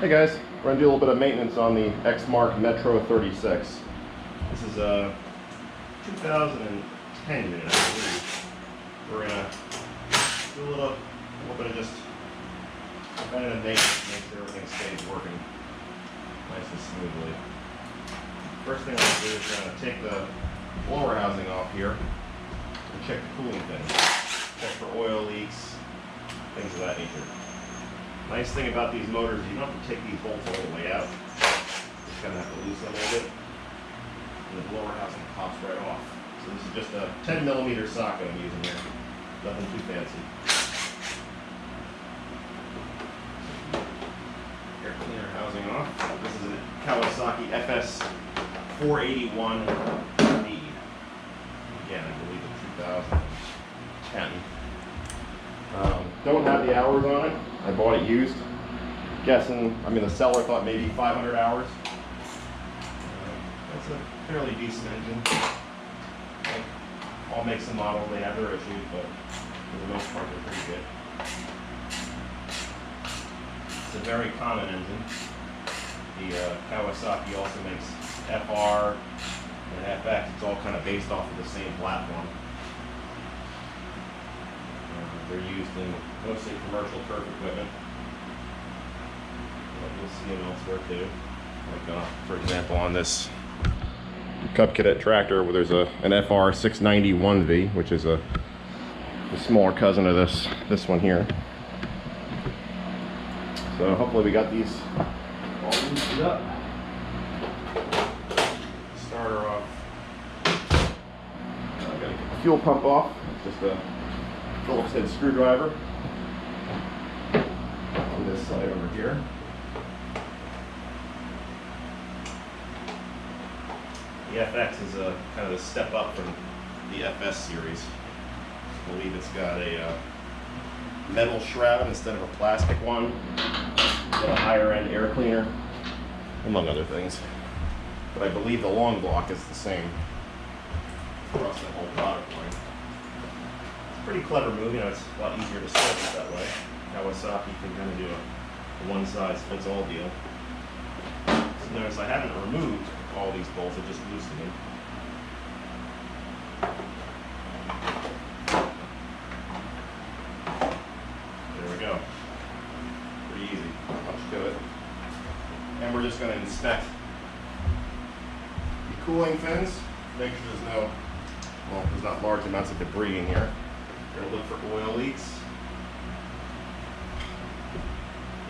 Hey guys, we're going to do a little bit of maintenance on the Exmark Metro 36. This is a 2010 unit, I believe. We're going to do a little bit of just preventative maintenance to make sure everything stays working nice and smoothly. First thing I'm going to do is we're going to take the blower housing off here and check the cooling fins. Check for oil leaks, things of that nature. Nice thing about these motors is you don't have to take these bolts all the way out. Just kind of have to loosen them a little bit. And the blower housing pops right off. So this is just a 10mm socket I'm using here. Nothing too fancy. Air cleaner housing off. This is a Kawasaki FS481V. Again, I believe it's 2010. Don't have the hours on it. I bought it used. Guessing, the seller thought maybe 500 hours. That's a fairly decent engine. All makes and models, they have their issues, but for the most part, they're pretty good. It's a very common engine. The Kawasaki also makes FR and FX. It's all kind of based off of the same platform. They're used in mostly commercial turf equipment. But you'll see them elsewhere too. Like for example on this Cub Cadet tractor where there's an FR681V, which is a smaller cousin of this one here. So hopefully we got these all loosened up. Starter off. I gotta get the fuel pump off. It's just a Phillips head screwdriver on this side over here. The FX is a kind of a step up from the FS series. I believe it's got a metal shroud instead of a plastic one. Got a higher end air cleaner, among other things. But I believe the long block is the same across the whole product line. Pretty clever move, it's a lot easier to service that way. Kawasaki can kind of do a one-size-fits-all deal. So notice I haven't removed all these bolts, I just loosened them. There we go. Pretty easy, not much to it. And we're just going to inspect the cooling fins, make sure there's not large amounts of debris in here. We're going to look for oil leaks.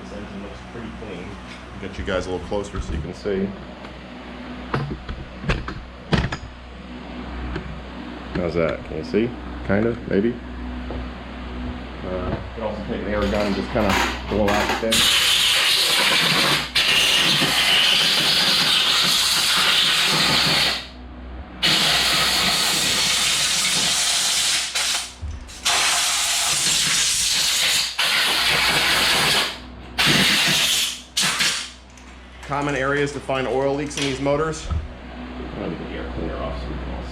This engine looks pretty clean. I'll get you guys a little closer so you can see. How's that? Can you see? Kind of, maybe. You can also take an air gun and just kind of blow out the fin. Common areas to find oil leaks in these motors. Let me get the air cleaner off so we can all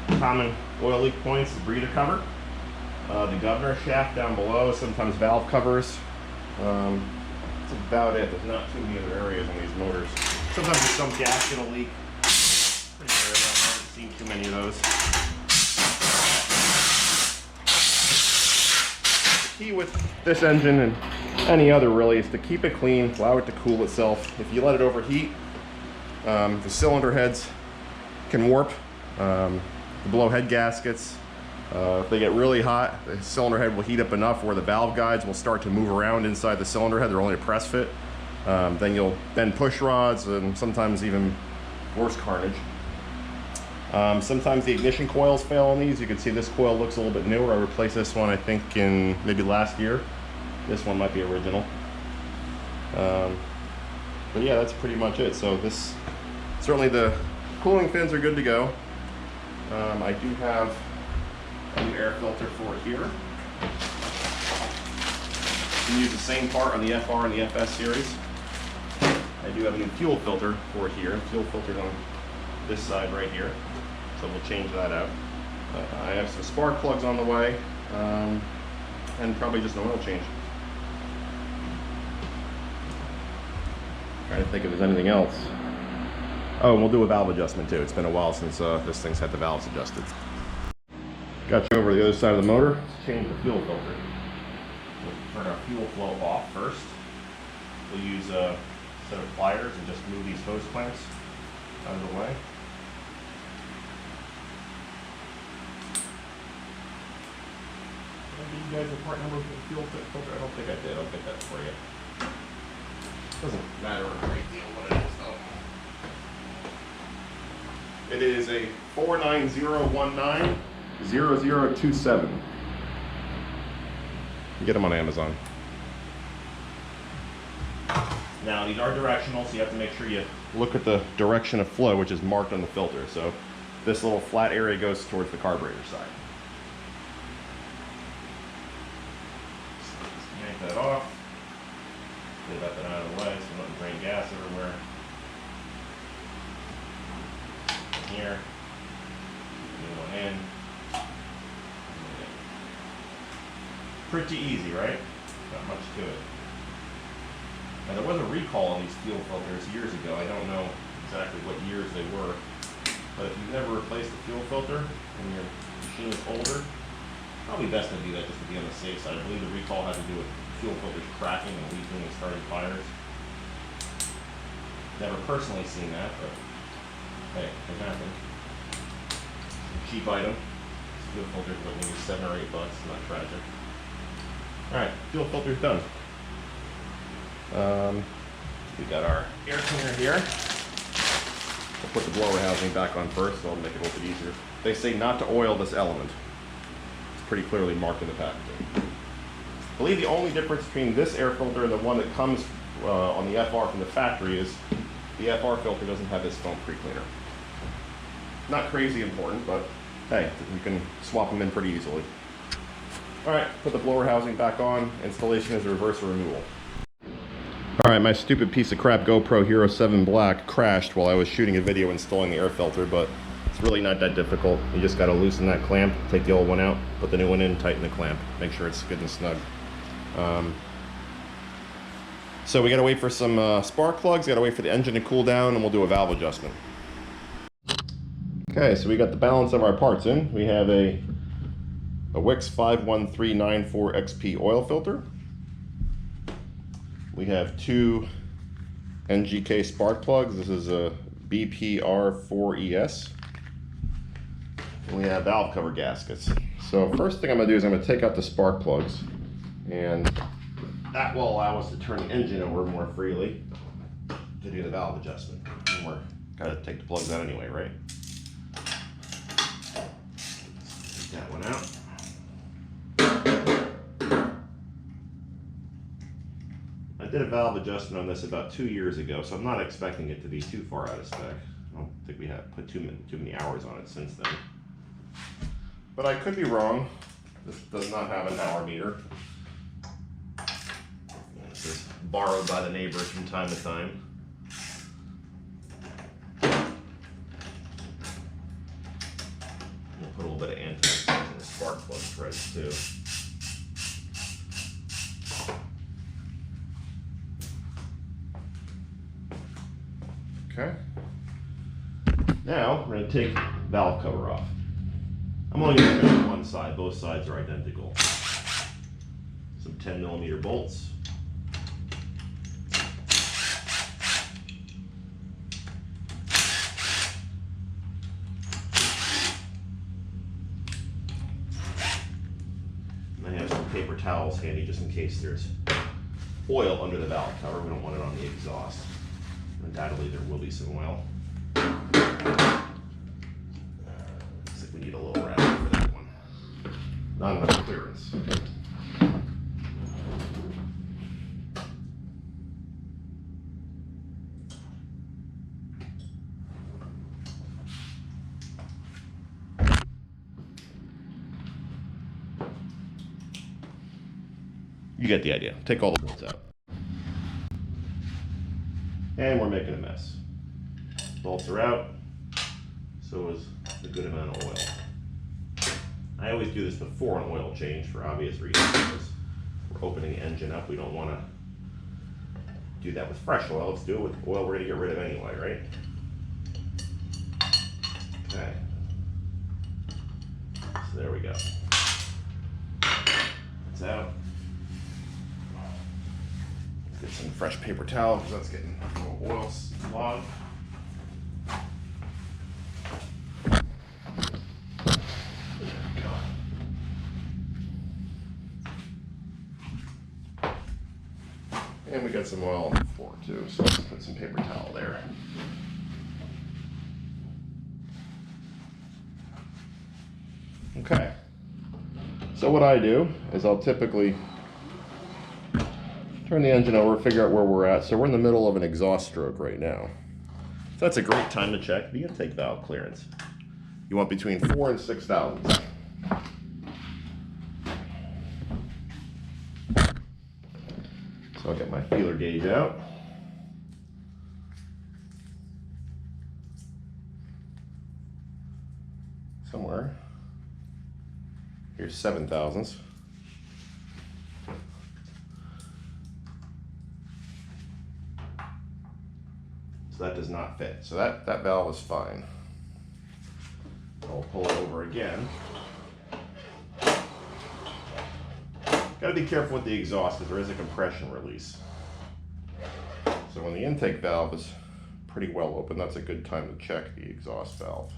see. Common oil leak points, the breather cover, the governor shaft down below, sometimes valve covers. That's about it. There's not too many other areas on these motors. Sometimes there's some gasket will leak. Pretty rare, but I haven't seen too many of those. The key with this engine and any other really is to keep it clean, allow it to cool itself. If you let it overheat, the cylinder heads can warp. The blow head gaskets, if they get really hot, the cylinder head will heat up enough where the valve guides will start to move around inside the cylinder head. They're only a press fit. Then you'll bend push rods and sometimes even worse carnage. Sometimes the ignition coils fail on these. You can see this coil looks a little bit newer. I replaced this one I think in maybe last year. This one might be original. But yeah, that's pretty much it. So certainly the cooling fins are good to go. I do have a new air filter for it here. You can use the same part on the FR and the FS series. I do have a new fuel filter for it here. Fuel filter on this side right here. So we'll change that out. I have some spark plugs on the way, and probably just an oil change. Trying to think if there's anything else. Oh, and we'll do a valve adjustment too. It's been a while since this thing's had the valves adjusted. Got you over to the other side of the motor. Let's change the fuel filter. We'll turn our fuel flow off first. We'll use a set of pliers and just move these hose clamps out of the way. Did I give you guys the part number for the fuel filter? I don't think I did. I'll get that for you. Doesn't matter a great deal what it is though. It is a 49019 0027. You get them on Amazon. Now these are directional, so you have to make sure you look at the direction of flow, which is marked on the filter. So this little flat area goes towards the carburetor side. Just yank that off. Get that out of the way so we don't drain gas everywhere. Here. New one in. Pretty easy, right? Not much to it. Now there was a recall on these fuel filters years ago. I don't know exactly what years they were, but if you've never replaced the fuel filter and your machine is older, probably best to do that just to be on the safe side. I believe the recall had to do with fuel filters cracking and leaking and starting fires. Never personally seen that, but hey, it can happen. Cheap item. This fuel filter is maybe $7 or $8, not tragic. Alright, fuel filter's done. We got our air cleaner here. We'll put the blower housing back on first, so I'll make it a little bit easier. They say not to oil this element. It's pretty clearly marked in the packaging. I believe the only difference between this air filter and the one that comes on the FR from the factory is the FR filter doesn't have this foam pre-cleaner. Not crazy important, but hey, you can swap them in pretty easily. Alright, put the blower housing back on. Installation is a reverse removal. Alright, my stupid piece of crap GoPro Hero 7 Black crashed while I was shooting a video installing the air filter, but it's really not that difficult. You just got to loosen that clamp, take the old one out, put the new one in, tighten the clamp, make sure it's good and snug. So we got to wait for some spark plugs, got to wait for the engine to cool down, and we'll do a valve adjustment. Okay, so we got the balance of our parts in. We have a Wix 51394XP oil filter. We have two NGK spark plugs. This is a BPR4ES. And we have valve cover gaskets. So first thing I'm going to do is I'm going to take out the spark plugs, and that will allow us to turn the engine over more freely to do the valve adjustment. And we're got to take the plugs out anyway, right? Take that one out. I did a valve adjustment on this about 2 years ago, so I'm not expecting it to be too far out of spec. I don't think we have put too many hours on it since then. But I could be wrong. This does not have an hour meter. This is borrowed by the neighbors from time to time. We'll put a little bit of anti-seize in the spark plug threads too. Okay. Now we're going to take valve cover off. I'm only going to cut one side. Both sides are identical. Some 10mm bolts. And I have some paper towels handy just in case there's oil under the valve cover. We don't want it on the exhaust. Undoubtedly there will be some oil. Looks like we need a little wrap for that one. Not enough clearance. You get the idea. Take all the bolts out. And we're making a mess. Bolts are out, so is a good amount of oil. I always do this before an oil change for obvious reasons. Because we're opening the engine up, we don't want to do that with fresh oil. Let's do it with oil we're going to get rid of anyway, right? Okay. So there we go. It's out. Let's get some fresh paper towel because that's getting a little oil clogged. And we got some oil on the floor too, so let's put some paper towel there. Okay. So what I do is I'll typically turn the engine over, figure out where we're at. So we're in the middle of an exhaust stroke right now. So that's a great time to check the intake valve clearance. You want between 4 and 6 thousandths. So I'll get my feeler gauge out. Somewhere. Here's 7 thousandths. So that does not fit. So that valve is fine. I'll pull it over again. Got to be careful with the exhaust because there is a compression release. So when the intake valve is pretty well open, that's a good time to check the exhaust valve.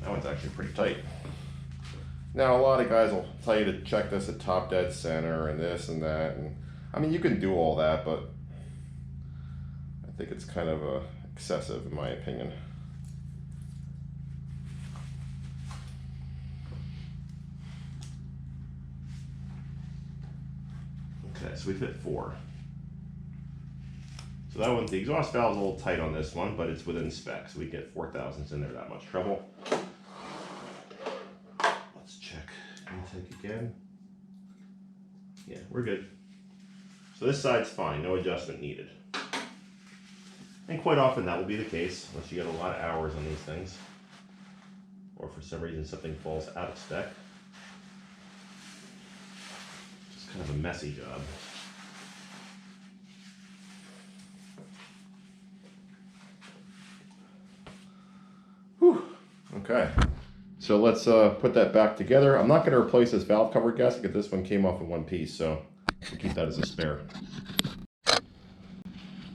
That one's actually pretty tight. Now a lot of guys will tell you to check this at top dead center and this and that, and I mean you can do all that, but I think it's kind of excessive in my opinion. Okay, so we fit 4. So that one, the exhaust valve's a little tight on this one, but it's within spec, so we get 4 thousandths in there without much trouble. Let's check intake again. Yeah, we're good. So this side's fine, no adjustment needed. And quite often that will be the case, unless you get a lot of hours on these things, or for some reason something falls out of spec. Just kind of a messy job. Whew. Okay, so let's put that back together. I'm not going to replace this valve cover gasket. This one came off in one piece, so we'll keep that as a spare.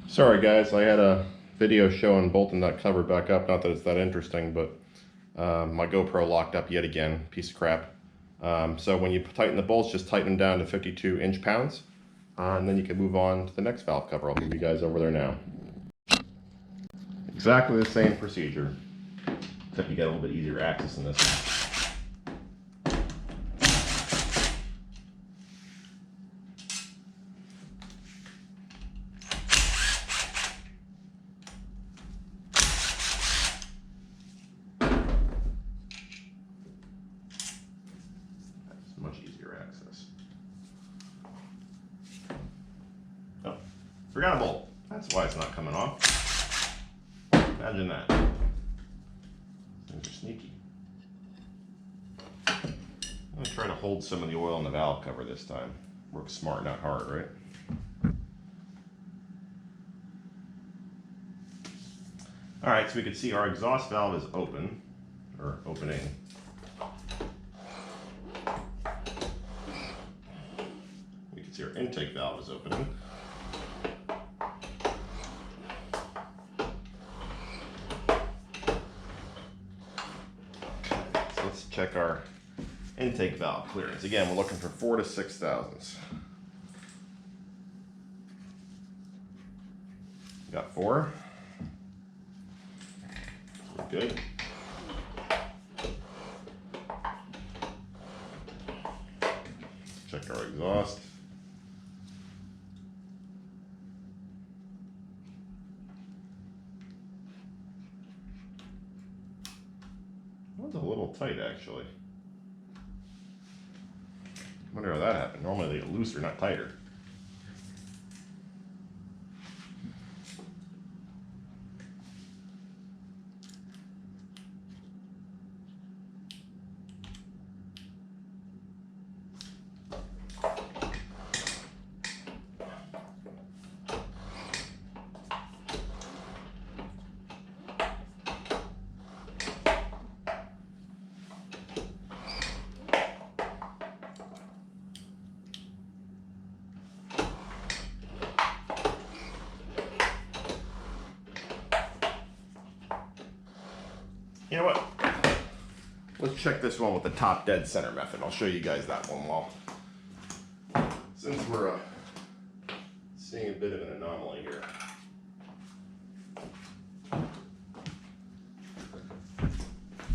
Sorry guys, I had a video showing bolting that cover back up. Not that it's that interesting, but my GoPro locked up yet again. Piece of crap. So when you tighten the bolts, just tighten them down to 52 inch-pounds, and then you can move on to the next valve cover. I'll move you guys over there now. Exactly the same procedure, except you get a little bit easier access in this one. Much easier access. Oh, forgot a bolt. That's why it's not coming off. Imagine that. Things are sneaky. I'm going to try to hold some of the oil in the valve cover this time. Work smart, not hard, right? Alright, so we can see our exhaust valve is open, or opening. See, our intake valve is opening. Okay, so let's check our intake valve clearance. Again, we're looking for 4 to 6 thousandths. Got 4. We're good. Check our exhaust. That was a little tight, actually. Wonder how that happened. Normally they get looser, not tighter. You know what? Let's check this one with the top dead center method. I'll show you guys that one while, since we're seeing a bit of an anomaly here.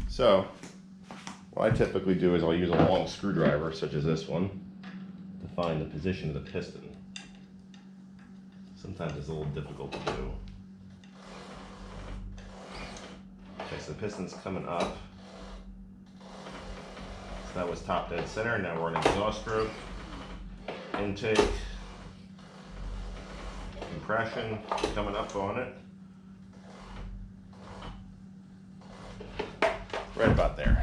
So, what I typically do is I'll use a long screwdriver, such as this one, to find the position of the piston. Sometimes it's a little difficult to do. Okay, so the piston's coming up. So that was top dead center. Now we're in exhaust stroke, intake, compression coming up on it. Right about there.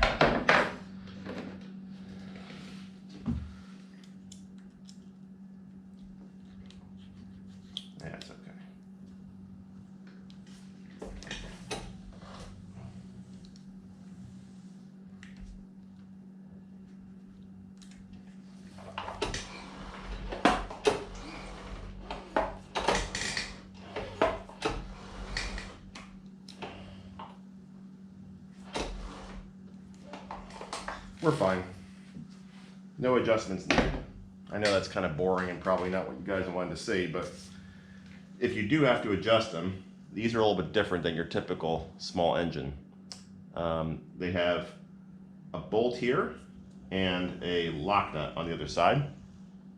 That's okay. We're fine. No adjustments needed. I know that's kind of boring and probably not what you guys wanted to see, but if you do have to adjust them, these are a little bit different than your typical small engine. They have a bolt here and a lock nut on the other side.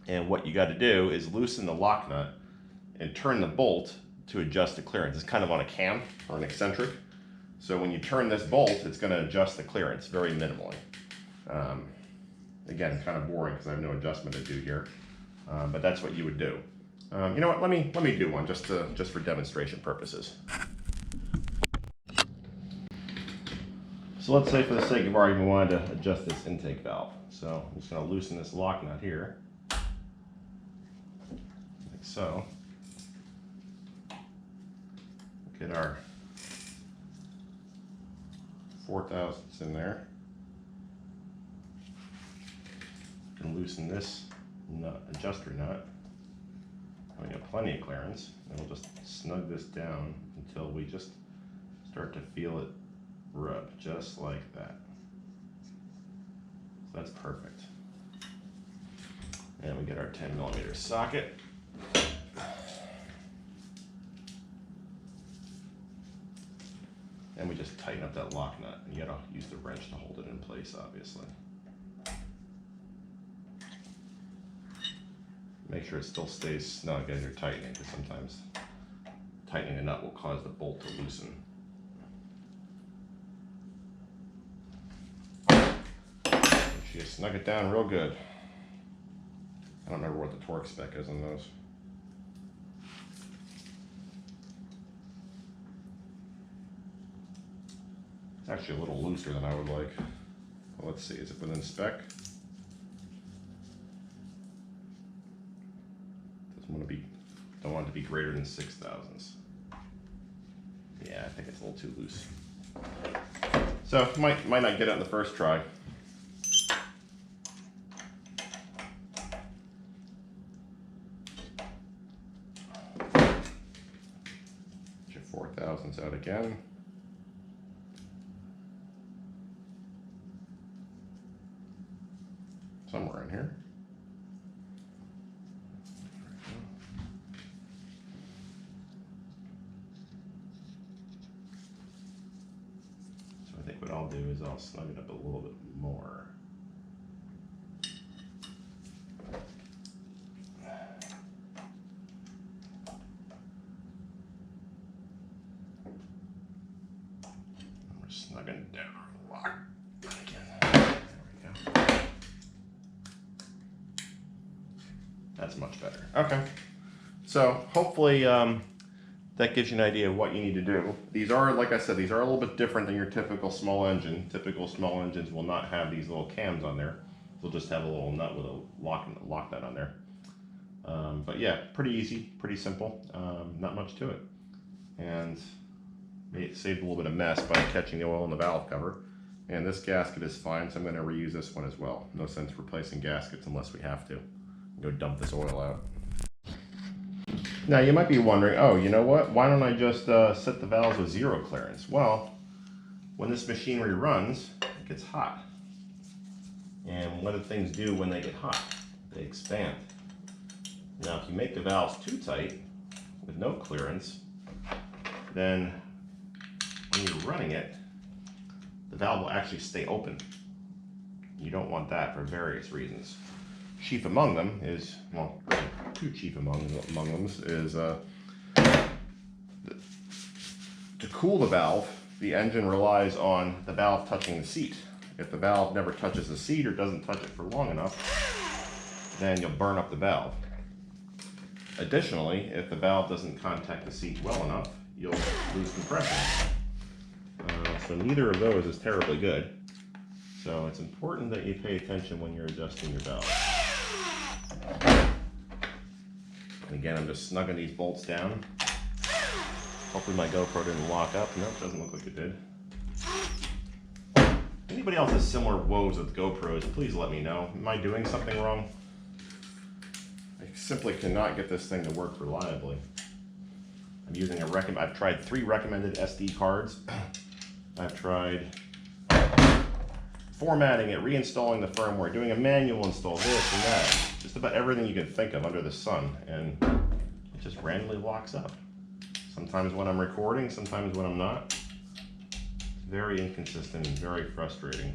And what you got to do is loosen the lock nut and turn the bolt to adjust the clearance. It's kind of on a cam or an eccentric. So when you turn this bolt, it's going to adjust the clearance very minimally. Again, kind of boring because I have no adjustment to do here, but that's what you would do. You know what? Let me do one just for demonstration purposes. So let's say, for the sake of argument, we wanted to adjust this intake valve. So I'm just going to loosen this lock nut here, like so. Get our 4/1000ths in there. And loosen this nut, adjuster nut. We have plenty of clearance, and we'll just snug this down until we just start to feel it rub, just like that. So that's perfect. And we get our 10mm socket. And we just tighten up that lock nut. And you gotta use the wrench to hold it in place, obviously. Make sure it still stays snug as you're tightening, because sometimes tightening a nut will cause the bolt to loosen. Make sure you snug it down real good. I don't remember what the torque spec is on those. It's actually a little looser than I would like. Well, let's see, is it within spec? Don't want it to be greater than 6/1000ths. Yeah, I think it's a little too loose. So might not get it on the first try. Get your 4/1000ths out again. Somewhere in here. What I'll do is I'll snug it up a little bit more. We're snugging down our lock again. There we go. That's much better. Okay. So hopefully that gives you an idea of what you need to do. These are, like I said, these are a little bit different than your typical small engine. Typical small engines will not have these little cams on there. They'll just have a little nut with a lock nut on there. But yeah, pretty easy, pretty simple, not much to it. And it saved a little bit of mess by catching the oil in the valve cover. And this gasket is fine, so I'm going to reuse this one as well. No sense replacing gaskets unless we have to. Go dump this oil out. Now you might be wondering, oh, you know what? Why don't I just set the valves with zero clearance? Well, when this machinery runs, it gets hot. And what do things do when they get hot? They expand. Now, if you make the valves too tight with no clearance, then when you're running it, the valve will actually stay open. You don't want that for various reasons. Chief among them is, well, two chief among them is to cool the valve, the engine relies on the valve touching the seat. If the valve never touches the seat or doesn't touch it for long enough, then you'll burn up the valve. Additionally, if the valve doesn't contact the seat well enough, you'll lose compression. So neither of those is terribly good. So it's important that you pay attention when you're adjusting your valve. And again, I'm just snugging these bolts down. Hopefully my GoPro didn't lock up. Nope, doesn't look like it did. Anybody else has similar woes with GoPros, please let me know. Am I doing something wrong? I simply cannot get this thing to work reliably. I'm using I've tried 3 recommended SD cards. I've tried formatting it, reinstalling the firmware, doing a manual install, this and that. Just about everything you can think of under the sun, and it just randomly locks up. Sometimes when I'm recording, sometimes when I'm not. Very inconsistent and very frustrating.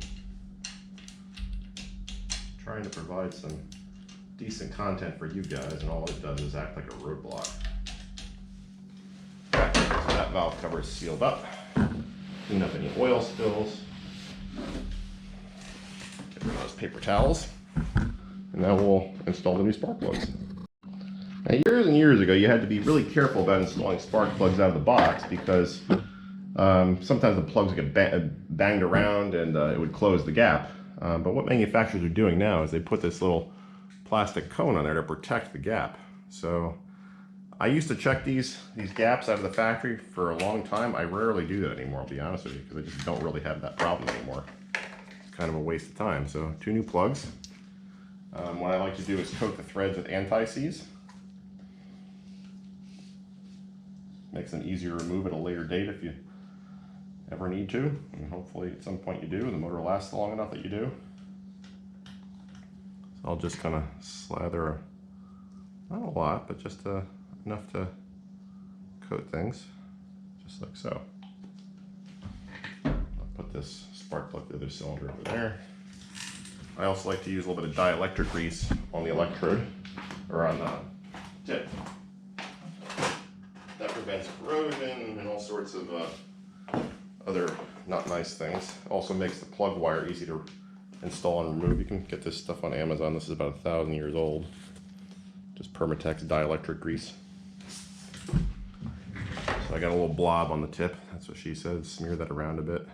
Trying to provide some decent content for you guys, and all it does is act like a roadblock. So that valve cover is sealed up. Clean up any oil spills. Get rid of those paper towels. And now we'll install the new spark plugs. Now, years and years ago, you had to be really careful about installing spark plugs out of the box because sometimes the plugs would get banged around and it would close the gap. But what manufacturers are doing now is they put this little plastic cone on there to protect the gap. So I used to check these gaps out of the factory for a long time. I rarely do that anymore, I'll be honest with you, because I just don't really have that problem anymore. It's kind of a waste of time. So 2 new plugs. What I like to do is coat the threads with anti-seize. Makes them easier to remove at a later date if you ever need to. And hopefully at some point you do, and the motor lasts long enough that you do. So I'll just kind of slather, not a lot, but just enough to coat things, just like so. I'll put this spark plug, the other cylinder over there. I also like to use a little bit of dielectric grease on the electrode, or on the tip. That prevents corrosion and all sorts of other not nice things. Also makes the plug wire easy to install and remove. You can get this stuff on Amazon. This is about 1,000 years old. Just Permatex dielectric grease. So I got a little blob on the tip. That's what she said. Smear that around a bit.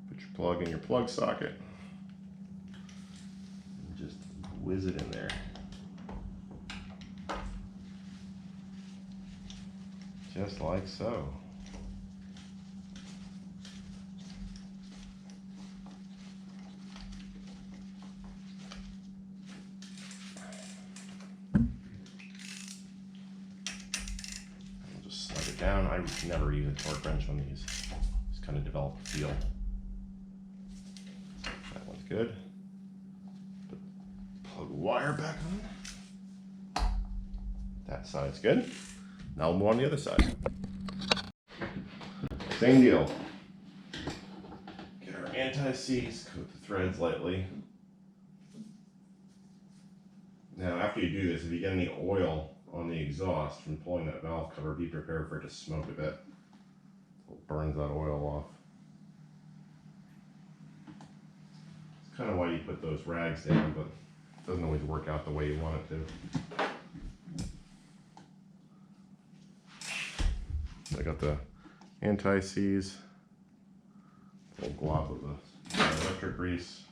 Put your plug in your plug socket. And just whiz it in there. Just like so. I'll just slide it down. I never use a torque wrench on these. Just kind of develop a feel. That one's good. Put plug wire back on. That side's good. Now we'll move on to the other side. Same deal. Get our anti-seize, coat the threads lightly. Now after you do this, if you get any oil on the exhaust from pulling that valve cover, be prepared for it to smoke a bit. It burns that oil off. It's kind of why you put those rags down, but it doesn't always work out the way you want it to. I got the anti-seize, a little glob of the electric grease.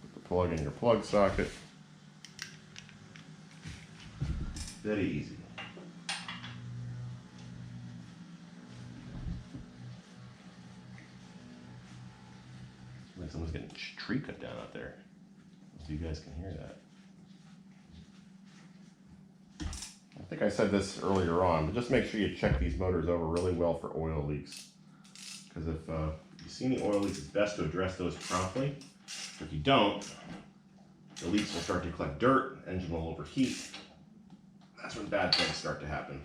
Put the plug in your plug socket. Very easy. Like someone's getting a tree cut down out there. So you guys can hear that. think I said this earlier on, but just make sure you check these motors over really well for oil leaks. Because if you see any oil leaks, it's best to address those promptly. If you don't, the leaks will start to collect dirt, engine will overheat. That's when bad things start to happen.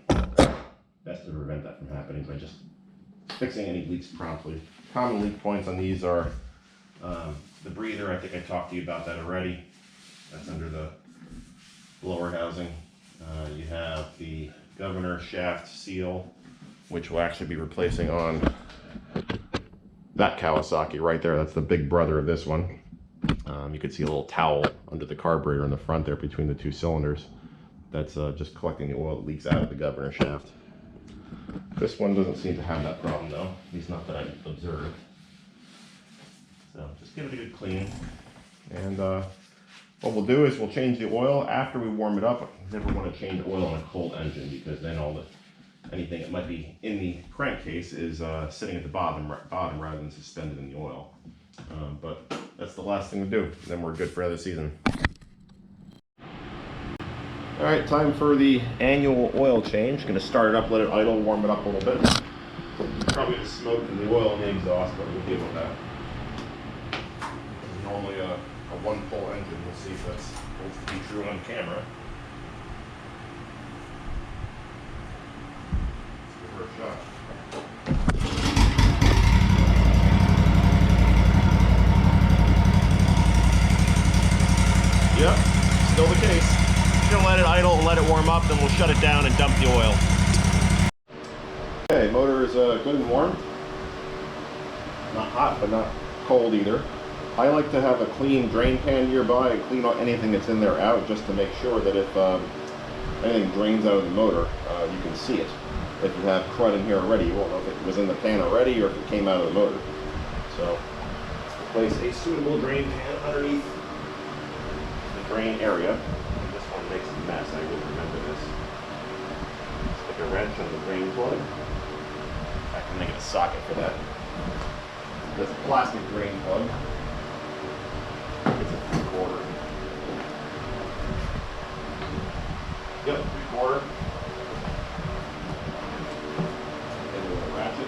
Best to prevent that from happening by just fixing any leaks promptly. Common leak points on these are the breather. I think I talked to you about that already. That's under the blower housing. You have the governor shaft seal, which will actually be replacing on that Kawasaki right there. That's the big brother of this one. You can see a little towel under the carburetor in the front there between the two cylinders. That's just collecting the oil that leaks out of the governor shaft. This one doesn't seem to have that problem though, at least not that I observed. So just give it a good clean. And what we'll do is we'll change the oil after we warm it up. I never want to change oil on a cold engine because then anything that might be in the crankcase is sitting at the bottom rather than suspended in the oil. But that's the last thing to do. Then we're good for another season. All right, time for the annual oil change. Going to start it up, let it idle, warm it up a little bit. Probably the smoke and the oil and the exhaust, but we'll deal with that. This is normally a one-pole engine. We'll see if that's supposed to be true on camera. Let's give her a shot. Yep, still the case. Gonna let it idle and let it warm up, then we'll shut it down and dump the oil. Okay, motor is good and warm. Not hot, but not cold either. I like to have a clean drain pan nearby and clean anything that's in there out, just to make sure that if anything drains out of the motor, you can see it. If you have crud in here already, you won't know if it was in the pan already or if it came out of the motor. So, place a suitable drain pan underneath the drain area. Makes a mess, I will remember this. Stick a wrench on the drain plug. I can make it a socket for that. This plastic drain plug. It's a 3/4. Yep, 3/4. And a little ratchet.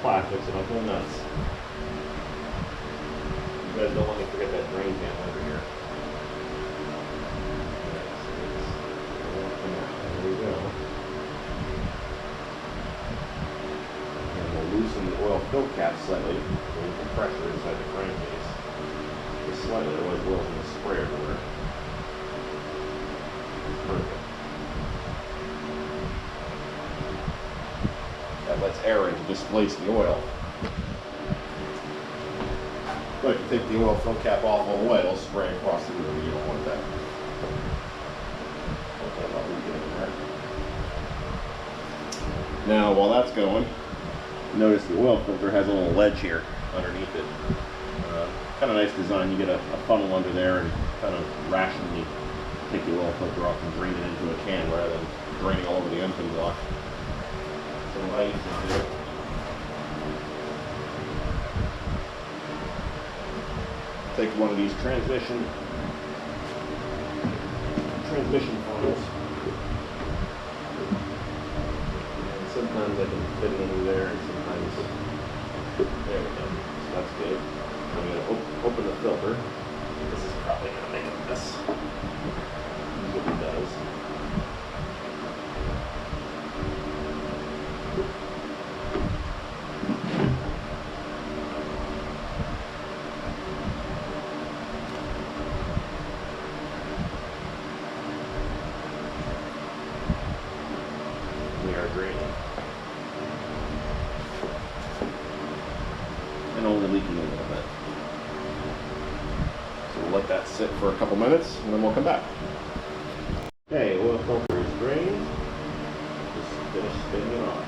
Plastic, so don't go nuts. You guys don't want to forget that drain pan under here. There we go. And we'll loosen the oil fill cap slightly to remove the pressure inside the crankcase. Just slightly, otherwise the oil's going to spray everywhere. Perfect. That lets air in to displace the oil. But if you take the oil fill cap off all the way, it'll spray across the room. You don't want that. Okay, I'll leave it in there. Now, while that's going, notice the oil filter has a little ledge here underneath it. Kind of nice design. You get a funnel under there and kind of rationally take the oil filter off and drain it into a can rather than draining all over the engine block. So what I used to do, take one of these transmission funnels, and sometimes I can fit it under there, and sometimes there we go. So that's good. I'm going to open the filter. This is probably going to make a mess. Usually does. We are draining. And only leaking a little bit. So we'll let that sit for a couple minutes and then we'll come back. Okay, oil filter is drained. Just finish spinning it off.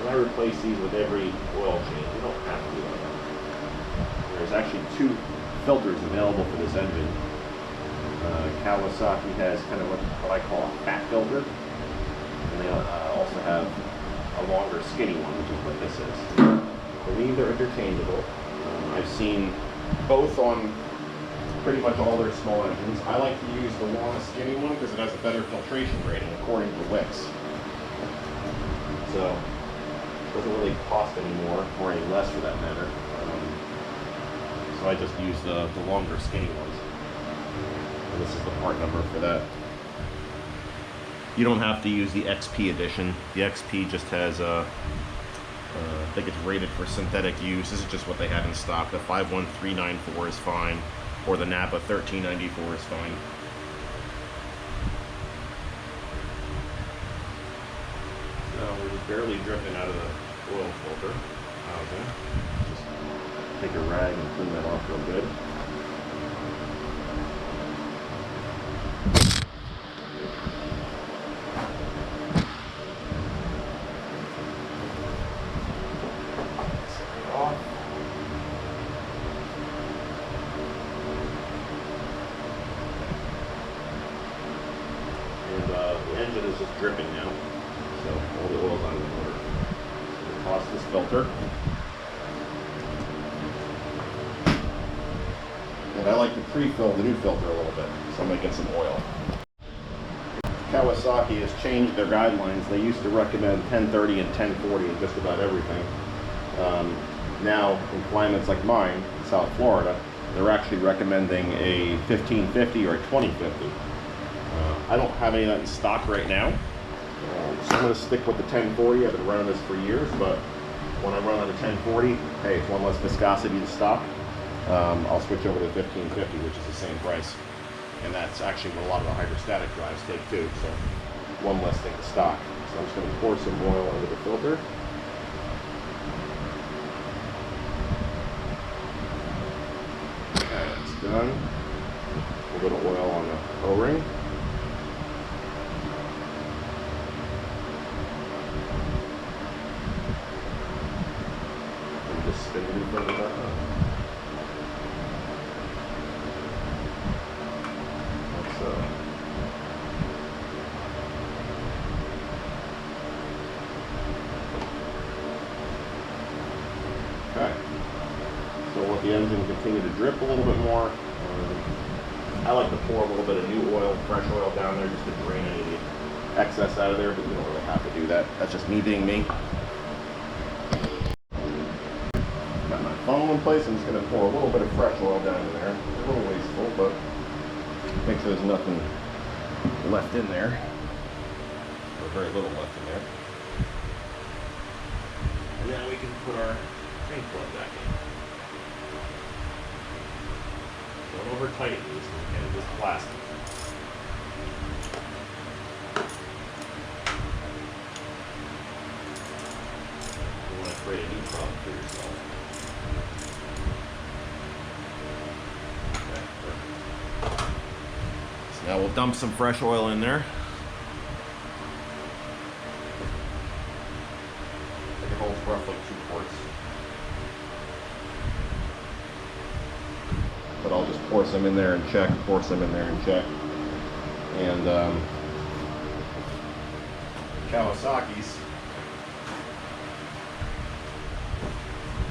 And I replace these with every oil change. You don't have to do that. There's actually 2 filters available for this engine. Kawasaki has kind of what I call a fat filter, and they also have a longer skinny one, which is what this is. I believe they're interchangeable. I've seen both on pretty much all their small engines. I like to use the long skinny one because it has a better filtration rating according to Wix. So it doesn't really cost any more, or any less for that matter. So I just use the longer skinny ones. And this is the part number for that. You don't have to use the XP edition. The XP just has I think it's rated for synthetic use. This is just what they have in stock. The 51394 is fine, or the Napa 1394 is fine. So we're just barely dripping out of the oil filter housing. Just take a rag and clean that off real good. The engine is just dripping now, so all the oil's out of the motor. So we'll toss this filter. And I like to pre-fill the new filter a little bit, so I'm going to get some oil. Kawasaki has changed their guidelines. They used to recommend 1030 and 1040 in just about everything. Now, in climates like mine, in South Florida, they're actually recommending a 1550 or a 2050. I don't have any of that in stock right now, so I'm going to stick with the 1040. I've been running this for years, but when I run on the 1040, hey, it's one less viscosity to stock. I'll switch over to the 1550, which is the same price, and that's actually what a lot of the hydrostatic drives take too, so one less thing to stock. So I'm just going to pour some oil into the filter. Okay, that's done. A little bit of oil on the O-ring. Just spin the new filter back on. Okay. So let the engine continue to drip a little bit more. I like to pour a little bit of new oil, fresh oil down there just to drain any of the excess out of there, but you don't really have to do that. That's just me being me. Got my funnel in place. I'm just going to pour a little bit of fresh oil down in there. A little wasteful, but make sure there's nothing left in there, or very little left in there. And now we can put our crank plug back in. Don't over tighten these, and it is plastic. You want to create a new problem for yourself. Okay, perfect. So now we'll dump some fresh oil in there. It holds roughly 2 quarts. But I'll just pour some in there and check, pour some in there and check. And Kawasaki's,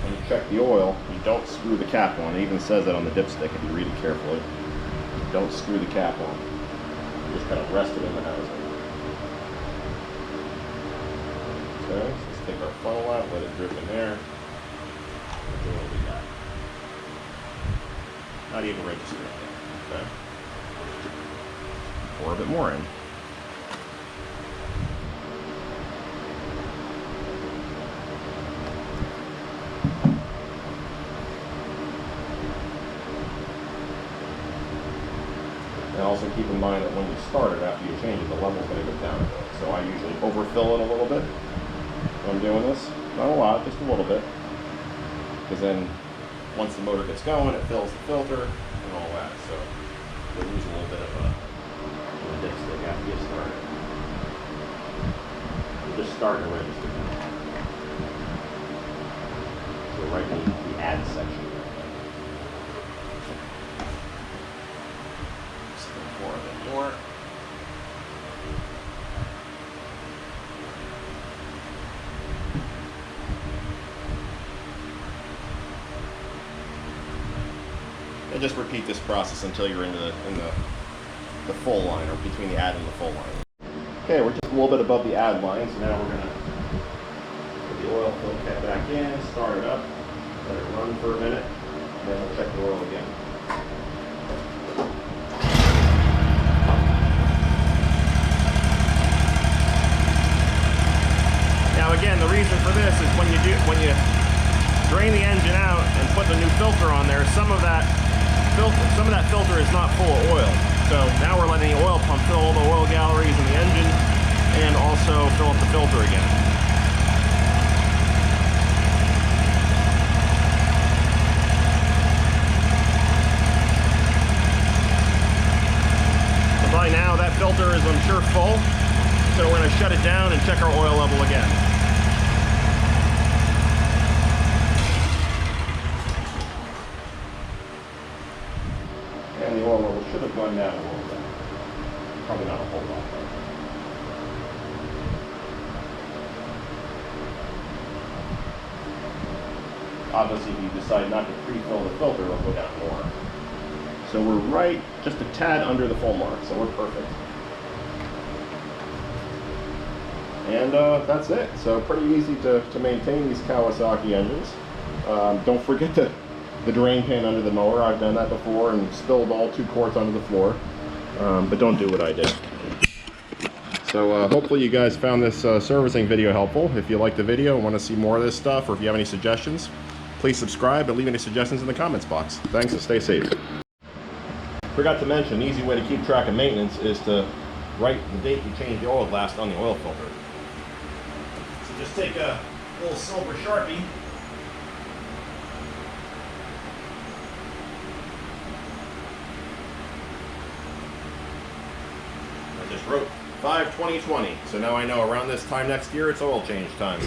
when you check the oil, you don't screw the cap on. It even says that on the dipstick if you read it carefully. Don't screw the cap on. You just kind of rest it in the housing. Okay, so let's take our funnel out, let it drip in there. What do we got? Not even registered yet. Okay. Pour a bit more in. And also keep in mind that when you start it, after you change it, the level's going to go down a bit. So I usually overfill it a little bit when I'm doing this. Not a lot, just a little bit. Because then once the motor gets going, it fills the filter and all that. So you'll lose a little bit of a dipstick after you start it. You're just starting to register. So right in the add section. just repeat this process until you're in the full line, or between the add and the full line. Okay, we're just a little bit above the add line, so now we're going to put the oil fill cap back in, start it up, let it run for a minute, and then we'll check the oil again. Now again, the reason for this is when you drain the engine out and put the new filter on there, some of that filter is not full of oil. So now we're letting the oil pump fill all the oil galleries in the engine and also fill up the filter again. So by now that filter is, I'm sure, full. So we're going to shut it down and check our oil level again. And the oil level should have gone down a little bit. Probably not a whole lot. Obviously, if you decide not to pre-fill the filter, it'll go down more. So we're right just a tad under the full mark, so we're perfect. And that's it. So pretty easy to maintain these Kawasaki engines. Don't forget the drain pan under the mower. I've done that before and spilled all 2 quarts onto the floor. But don't do what I did. So hopefully you guys found this servicing video helpful. If you like the video and want to see more of this stuff, or if you have any suggestions, please subscribe and leave any suggestions in the comments box. Thanks, and stay safe. Forgot to mention, an easy way to keep track of maintenance is to write the date you changed the oil last on the oil filter. So just take a little silver Sharpie. I just wrote 5/20/20, so now I know around this time next year it's oil change time.